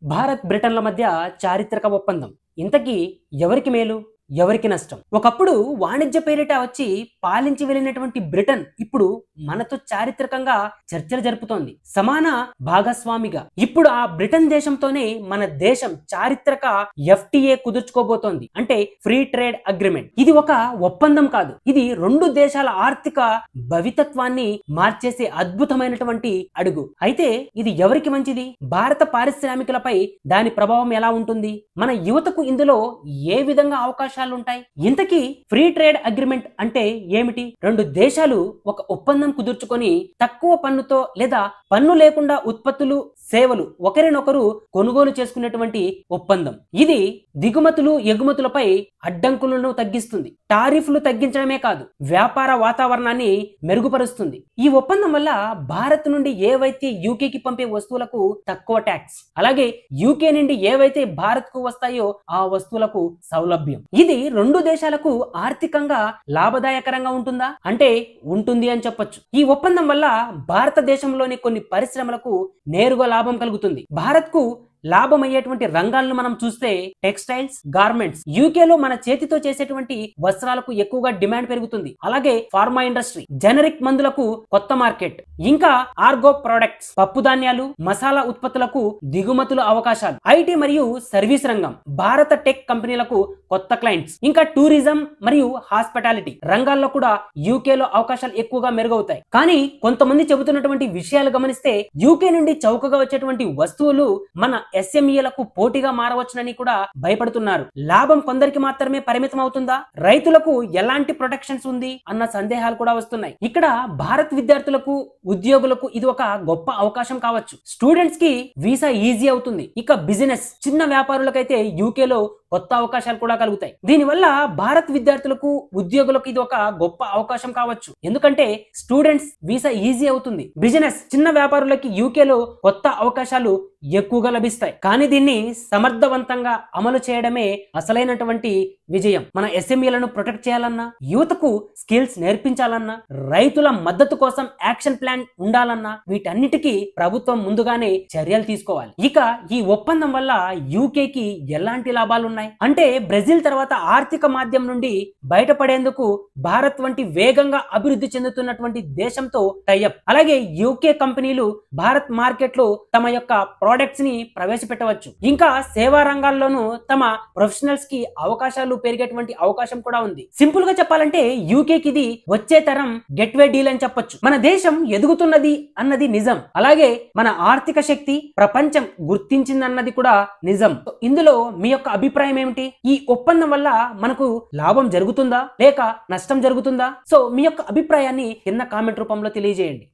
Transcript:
భారత్ బ్రిటన్ల మధ్య చారిత్రక ఒప్పందం. ఇంతకీ ఎవరికి మేలు? ఎవరికి నష్టం? ఒకప్పుడు వాణిజ్య పేరిట వచ్చి పాలించి వెళ్ళినటువంటి బ్రిటన్ ఇప్పుడు మనతో చారిత్రకంగా చర్చలు జరుపుతోంది. సమాన భాగస్వామిగా ఇప్పుడు ఆ బ్రిటన్ దేశంతోనే మన దేశం చారిత్రక FTA కుదుర్చుకోబోతోంది. అంటే ఫ్రీ ట్రేడ్ అగ్రిమెంట్. ఇది ఒక ఒప్పందం కాదు, ఇది రెండు దేశాల ఆర్థిక భవితత్వాన్ని మార్చేసే అద్భుతమైనటువంటి అడుగు. అయితే ఇది ఎవరికి మంచిది? భారత పారిశ్రామికులపై దాని ప్రభావం ఎలా ఉంటుంది? మన యువతకు ఇందులో ఏ విధంగా అవకాశాలు ఉంటాయి? ఇంతకీ ఫ్రీ ట్రేడ్ అగ్రిమెంట్ అంటే ఏమిటి? రెండు దేశాలు ఒక ఒప్పందం కుదుర్చుకొని తక్కువ పన్నుతో లేదా పన్ను లేకుండా ఉత్పత్తులు, సేవలు ఒకరినొకరు కొనుగోలు చేసుకునేటువంటి ఒప్పందం. ఇది దిగుమతులు, ఎగుమతులపై అడ్డంకులను తగ్గిస్తుంది. టారిఫ్లు తగ్గించడమే కాదు, వ్యాపార వాతావరణాన్ని మెరుగుపరుస్తుంది. ఈ ఒప్పందం వల్ల భారత్ నుండి ఏవైతే యూకేకి పంపే వస్తువులకు తక్కువ ట్యాక్స్, అలాగే యూకే నుండి ఏవైతే భారత్ కు వస్తాయో ఆ వస్తువులకు సౌలభ్యం. ఇది రెండు దేశాలకు ఆర్థికంగా లాభదాయకరంగా ఉంటుందా అంటే ఉంటుంది అని చెప్పొచ్చు. ఈ ఒప్పందం వల్ల భారతదేశంలోని కొన్ని పరిశ్రమలకు నేరుగా లాభం కలుగుతుంది. భారత్ కు లాభం అయ్యేటువంటి రంగాలను మనం చూస్తే టెక్స్టైల్స్, గార్మెంట్స్. యూకేలో మన చేతితో చేసేటువంటి వస్త్రాలకు ఎక్కువగా డిమాండ్ పెరుగుతుంది. అలాగే ఫార్మా ఇండస్ట్రీ, జెనరిక్ మందులకు కొత్త మార్కెట్, ఇంకా ఆర్గో ప్రొడక్ట్స్, పప్పు ధాన్యాలు, మసాలా ఉత్పత్తులకు దిగుమతుల అవకాశాలు, ఐటీ మరియు సర్వీస్ రంగం, భారత టెక్ కంపెనీలకు కొత్త క్లయింట్స్, ఇంకా టూరిజం మరియు హాస్పిటాలిటీ రంగాల్లో కూడా యూకేలో అవకాశాలు ఎక్కువగా మెరుగవుతాయి. కానీ కొంతమంది చెబుతున్నటువంటి విషయాలు గమనిస్తే యూకే నుండి చౌకగా వచ్చేటువంటి వస్తువులు మన SMEలకు పోటీగా మారవచ్చునని కూడా భయపడుతున్నారు. లాభం కొందరికి మాత్రమే పరిమితం అవుతుందా? రైతులకు ఎలాంటి ప్రొటెక్షన్స్ ఉంది అన్న సందేహాలు కూడా వస్తున్నాయి. ఇక్కడ భారత్ విద్యార్థులకు, ఉద్యోగులకు ఇది ఒక గొప్ప అవకాశం కావచ్చు. స్టూడెంట్స్ కి వీసా ఈజీ అవుతుంది. ఇక బిజినెస్, చిన్న వ్యాపారులకైతే యూకేలో కొత్త అవకాశాలు కూడా కలుగుతాయి. దీనివల్ల భారత్ విద్యార్థులకు, ఉద్యోగులకు ఇది ఒక గొప్ప అవకాశం కావచ్చు. ఎందుకంటే స్టూడెంట్స్ వీసా ఈజీ అవుతుంది. బిజినెస్, చిన్న వ్యాపారులకి యూకేలో కొత్త అవకాశాలు ఎక్కువగా లభిస్తాయి. కానీ దీన్ని సమర్థవంతంగా అమలు చేయడమే అసలైనటువంటి విజయం. మన SMEలను ప్రొటెక్ట్ చేయాలన్నా, యువతకు స్కిల్స్ నేర్పించాలన్నా, రైతుల మద్దతు కోసం యాక్షన్ ప్లాన్ ఉండాలన్నా వీటన్నిటికీ ప్రభుత్వం ముందుగానే చర్యలు తీసుకోవాలి. ఇక ఈ ఒప్పందం వల్ల యూకేకి ఎలాంటి లాభాలు ఉన్నాయి అంటే బ్రెజిల్ తర్వాత ఆర్థిక మాధ్యం నుండి బయటపడేందుకు భారత్ వంటి వేగంగా అభివృద్ధి చెందుతున్నటువంటి దేశంతో టైఅప్. అలాగే యూకే కంపెనీలు భారత్ మార్కెట్ లో తమ యొక్క ప్రొడక్ట్స్ ని ప్రవేశపెట్టవచ్చు. ఇంకా సేవా రంగాల్లోనూ తమ ప్రొఫెషనల్స్ కి అవకాశాలు పెరిగేటువంటి అవకాశం కూడా ఉంది. సింపుల్ గా చెప్పాలంటే యూకేకి ఇది వచ్చే తరం గెట్వే డీల్ అని చెప్పొచ్చు. మన దేశం ఎదుగుతున్నది అన్నది నిజం. అలాగే మన ఆర్థిక శక్తి ప్రపంచం గుర్తించిందన్నది కూడా నిజం. ఇందులో మీ యొక్క అభిప్రాయం ఏమిటి? ఈ ఒప్పందం వల్ల మనకు లాభం జరుగుతుందా లేక నష్టం జరుగుతుందా? సో మీ యొక్క అభిప్రాయాన్ని కింద కామెంట్ రూపంలో తెలియజేయండి.